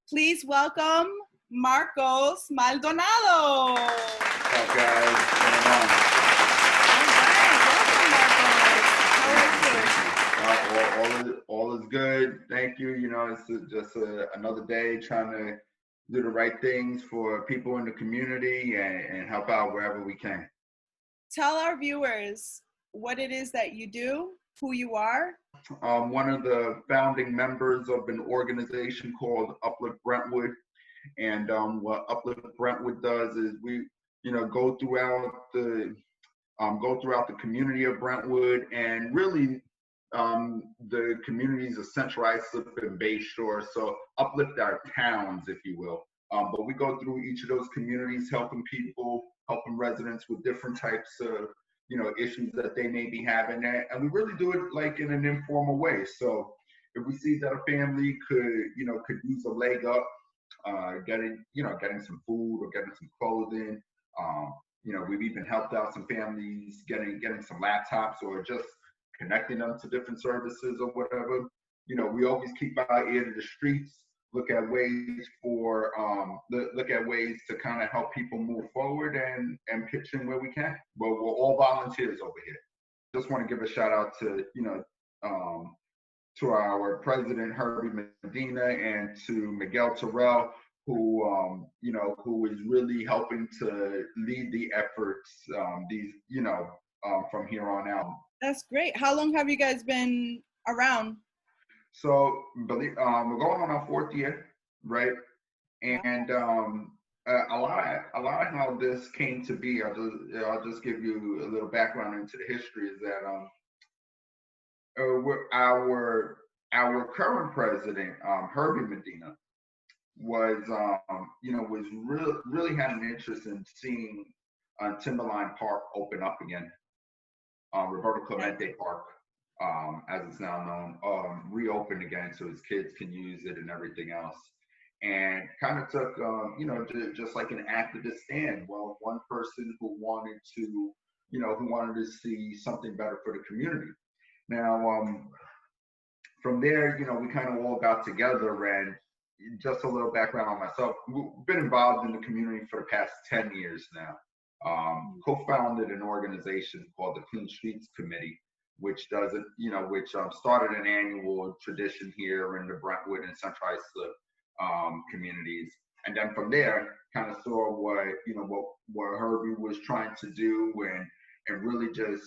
Please welcome Marcos Maldonado. What's up, guys? What's going on? All is good. Thank you. It's just another day trying to do the right things for people in the community and help out wherever we can. Tell our viewers what it is that you do, who you are. One of the founding members of an organization called Uplift Brentwood. And what Uplift Brentwood does is we, go throughout the community of Brentwood and really the communities of Central Islip and Bay Shore. So uplift our towns, if you will. But we go through each of those communities, helping people, helping residents with different types of, issues that they may be having. And we really do it like in an informal way. So if we see that a family could use a leg up, getting some food or getting some clothing. We've even helped out some families getting some laptops or just connecting them to different services or whatever. We always keep our ear to the streets, look at ways to kind of help people move forward and pitch in where we can. But we're all volunteers over here. Just want to give a shout out to to our president Herbie Medina and to Miguel Terrell, who is really helping to lead the efforts from here on out. That's great. How long have you guys been around? So we're going on our 4th year, right? And a lot of how this came to be, I'll just give you a little background into the history, is that our current president, Herbie Medina, was really had an interest in seeing Timberline Park open up again. Roberto Clemente Park, as it's now known, reopened again so his kids can use it and everything else. And kind of took, just like an activist stand. Well, one person who wanted to see something better for the community. Now, from there, we kind of all got together, and just a little background on myself. We've been involved in the community for the past 10 years now. Co-founded an organization called the Clean Streets Committee, which started an annual tradition here in the Brentwood and Central Islip communities. And then from there, kind of saw what Herbie was trying to do and really just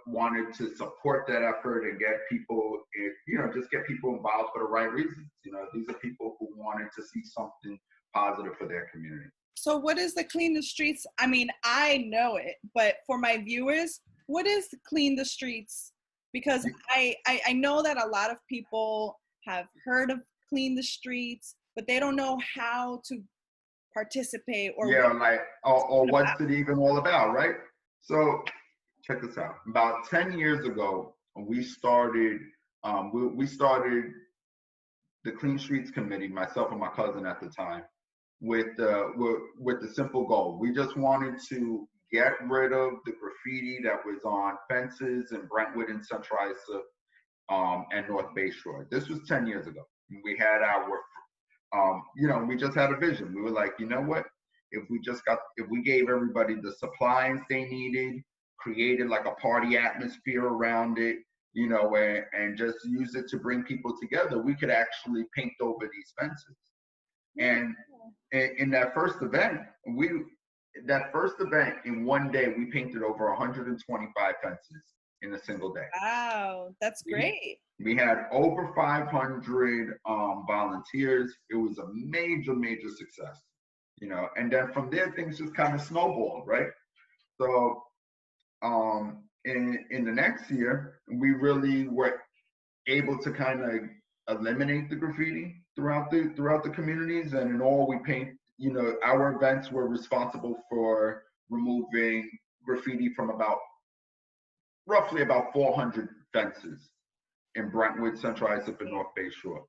wanted to support that effort and get people, get people involved for the right reasons. These are people who wanted to see something positive for their community. So what is the Clean the Streets? I mean, I know it, but for my viewers, what is Clean the Streets? Because I know that a lot of people have heard of Clean the Streets, but they don't know how to participate or what's it even all about, right? So check this out. About 10 years ago, we started the Clean Streets Committee, myself and my cousin at the time, with the simple goal. We just wanted to get rid of the graffiti that was on fences in Brentwood and Central Islip and North Bay Shore. This was 10 years ago. We had we just had a vision. We were like, you know what? If we gave everybody the supplies they needed, created like a party atmosphere around it, and just use it to bring people together, we could actually paint over these fences. And in that first event, in one day, we painted over 125 fences in a single day. Wow, that's great. We had over 500 volunteers. It was a major, major success, and then from there, things just kind of snowballed, right? So in the next year, we really were able to kind of eliminate the graffiti throughout the communities, and in all, we paint. Our events were responsible for removing graffiti from roughly about 400 fences in Brentwood, Central Islip, and North Bay Shore.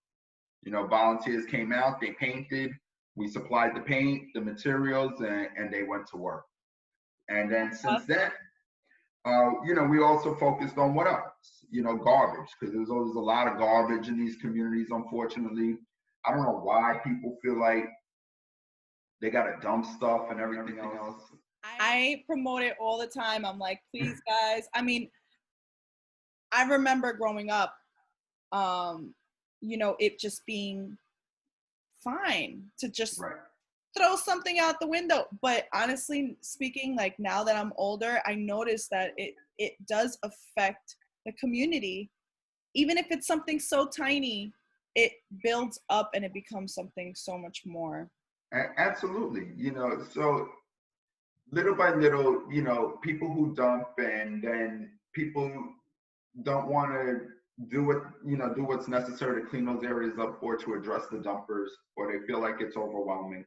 Volunteers came out, they painted, we supplied the paint, the materials, and they went to work. And then since then, we also focused on what else? Garbage, because there's always a lot of garbage in these communities, unfortunately. I don't know why people feel like they got to dump stuff and everything else. I promote it all the time. I'm like, please, guys. I mean, I remember growing up, it just being fine to just throw something out the window. But honestly speaking, like now that I'm older, I notice that it does affect the community. Even if it's something so tiny, it builds up and it becomes something so much more. Absolutely. So little by little, people who dump and then people don't want to do what's necessary to clean those areas up or to address the dumpers, or they feel like it's overwhelming.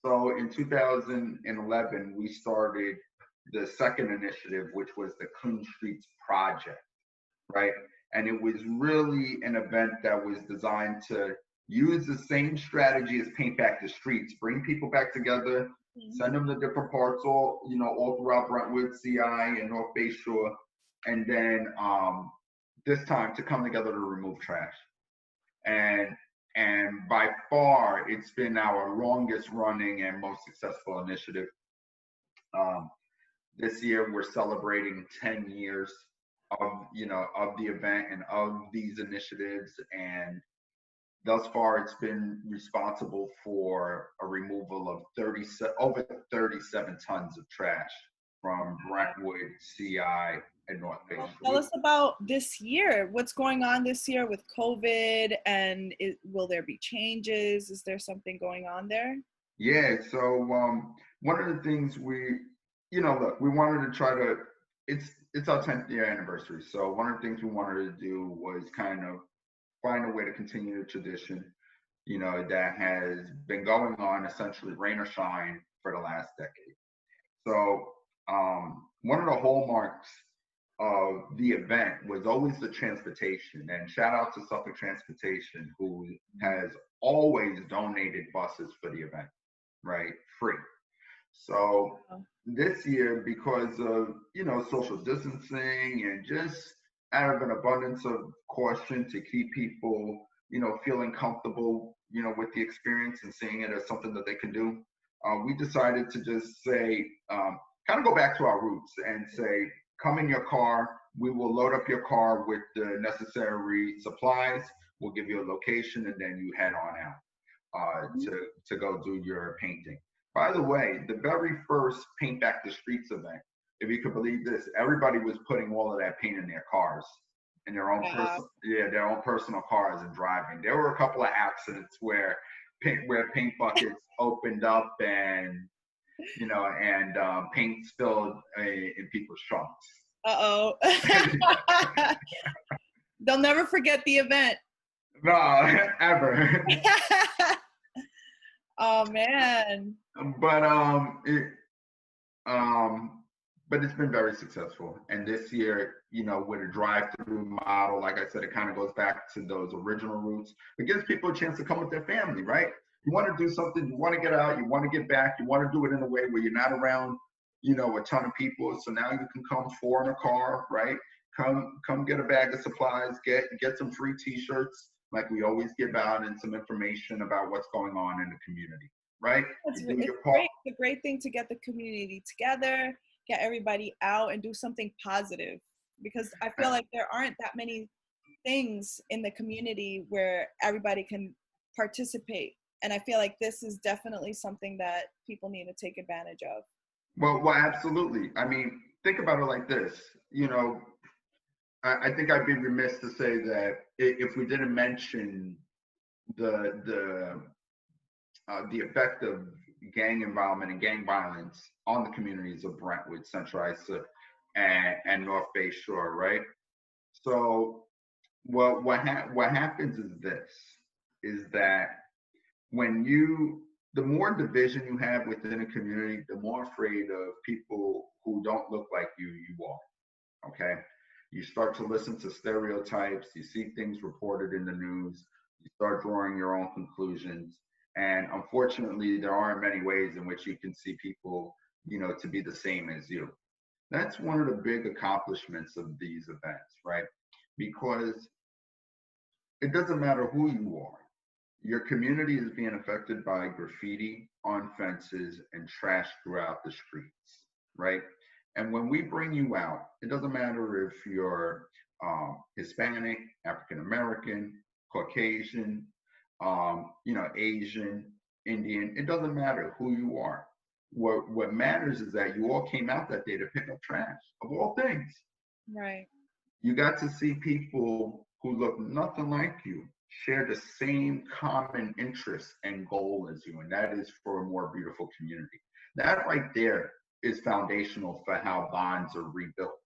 So in 2011, we started the second initiative, which was the Clean Streets Project, right? And it was really an event that was designed to use the same strategy as Paint Back the Streets, bring people back together, send them to different parts, all throughout Brentwood, CI, and North Bay Shore, and then this time to come together to remove trash. And by far, it's been our longest running and most successful initiative. This year, we're celebrating 10 years of the event and of these initiatives, and thus far, it's been responsible for a removal of over 37 tons of trash from Brentwood, CI, and North Bay. Tell us about this year. What's going on this year with COVID, and will there be changes? Is there something going on there? Yeah, so one of the things we wanted to try to, it's our 10th year anniversary. So one of the things we wanted to do was kind of find a way to continue the tradition, that has been going on essentially rain or shine for the last decade. So one of the hallmarks of the event was always the transportation, and shout out to Suffolk Transportation, who has always donated buses for the event, right? Free. So this year, because of, social distancing and just out of an abundance of caution to keep people, feeling comfortable, with the experience and seeing it as something that they can do, we decided to just say, kind of go back to our roots and say, come in your car. We will load up your car with the necessary supplies. We'll give you a location, and then you head on out to go do your painting. By the way, the very first Paint Back the Streets event, if you could believe this, everybody was putting all of that paint in their cars, in their own their own personal cars and driving. There were a couple of accidents where paint buckets opened up and paint spilled in people's trunks. Uh-oh. They'll never forget the event. No, ever. Oh man. But it's been very successful. And this year, with a drive-through model, like I said, it kind of goes back to those original roots. It gives people a chance to come with their family, right? You want to do something, you want to get out, you want to get back, you want to do it in a way where you're not around, a ton of people. So now you can come 4 in a car, right? Come get a bag of supplies, get some free t-shirts like we always give out, and some information about what's going on in the community, right? It's great. It's a great thing to get the community together, get everybody out and do something positive, because I feel like there aren't that many things in the community where everybody can participate. And I feel like this is definitely something that people need to take advantage of. Well, absolutely. I mean, think about it like this. I think I'd be remiss to say that if we didn't mention the effect of gang involvement and gang violence on the communities of Brentwood, Central Isa, and North Bay Shore, right? So what happens is that the more division you have within a community, the more afraid of people who don't look like you are, okay? You start to listen to stereotypes, you see things reported in the news, you start drawing your own conclusions. And unfortunately, there aren't many ways in which you can see people, to be the same as you. That's one of the big accomplishments of these events, right? Because it doesn't matter who you are. Your community is being affected by graffiti on fences and trash throughout the streets, right? And when we bring you out, it doesn't matter if you're Hispanic, African American, Caucasian, Asian, Indian. It doesn't matter who you are. What matters is that you all came out that day to pick up trash, of all things. Right. You got to see people who look nothing like you share the same common interest and goal as you, and that is for a more beautiful community. That right there is foundational for how bonds are rebuilt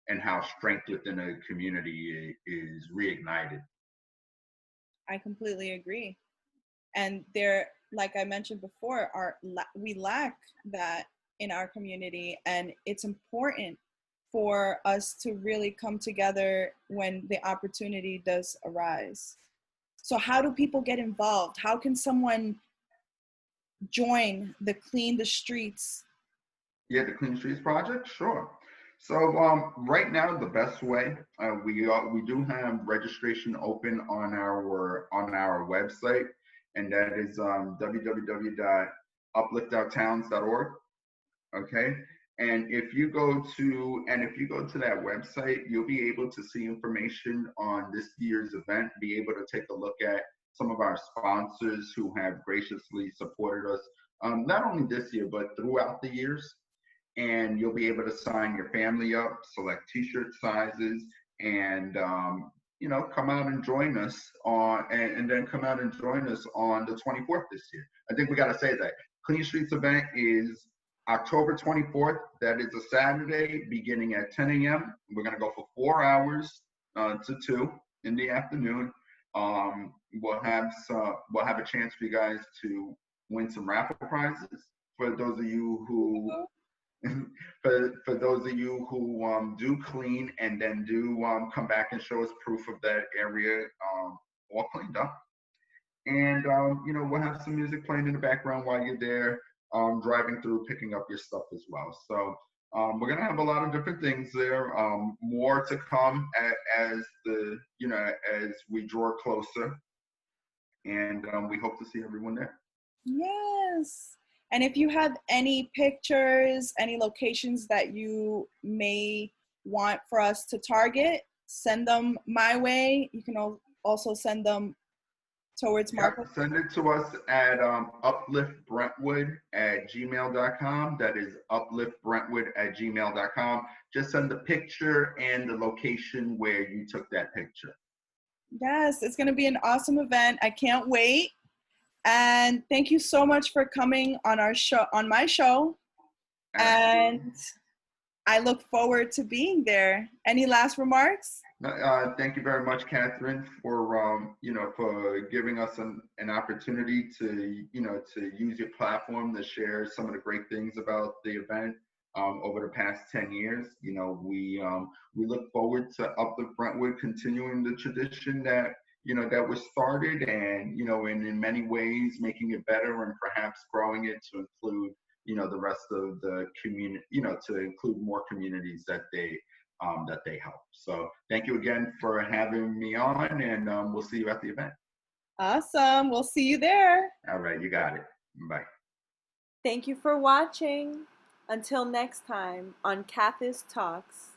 and how strength within a community is reignited. I completely agree. And there, like I mentioned before, we lack that in our community, and it's important for us to really come together when the opportunity does arise. So how do people get involved? How can someone join the Clean the Streets? Yeah, the Clean Streets Project, sure. So right now, the best way we do have registration open on our website, and that is www.upliftouttowns.org. Okay, and if you go to that website, you'll be able to see information on this year's event. Be able to take a look at some of our sponsors who have graciously supported us, not only this year but throughout the years. And you'll be able to sign your family up, select T-shirt sizes, and come out and join us and then come out and join us on the 24th this year. I think we got to say that Clean Streets event is October 24th. That is a Saturday, beginning at 10 a.m. We're gonna go for 4 hours to 2 in the afternoon. We'll have a chance for you guys to win some raffle prizes for those of you who for those of you who do clean and then do come back and show us proof of that area all cleaned up. And we'll have some music playing in the background while you're there, driving through, picking up your stuff as well. So we're gonna have a lot of different things there. More to come as we draw closer, and we hope to see everyone there. Yes. And if you have any pictures, any locations that you may want for us to target, send them my way. You can also send them towards Marco. Send it to us at upliftbrentwood@gmail.com. That is upliftbrentwood@gmail.com. Just send the picture and the location where you took that picture. Yes, it's going to be an awesome event. I can't wait. And thank you so much for coming on my show. Absolutely. And I look forward to being there. Any last remarks? Thank you very much, Catherine, for giving us an opportunity to use your platform to share some of the great things about the event over the past 10 years. We look forward to Uplift Brentwood continuing the tradition that was started, and in many ways making it better and perhaps growing it to include the rest of the community, to include more communities that they help. So thank you again for having me on, and we'll see you at the event. Awesome. We'll see you there. All right, you got it. Bye. Thank you for watching. Until next time on Cathis Talks.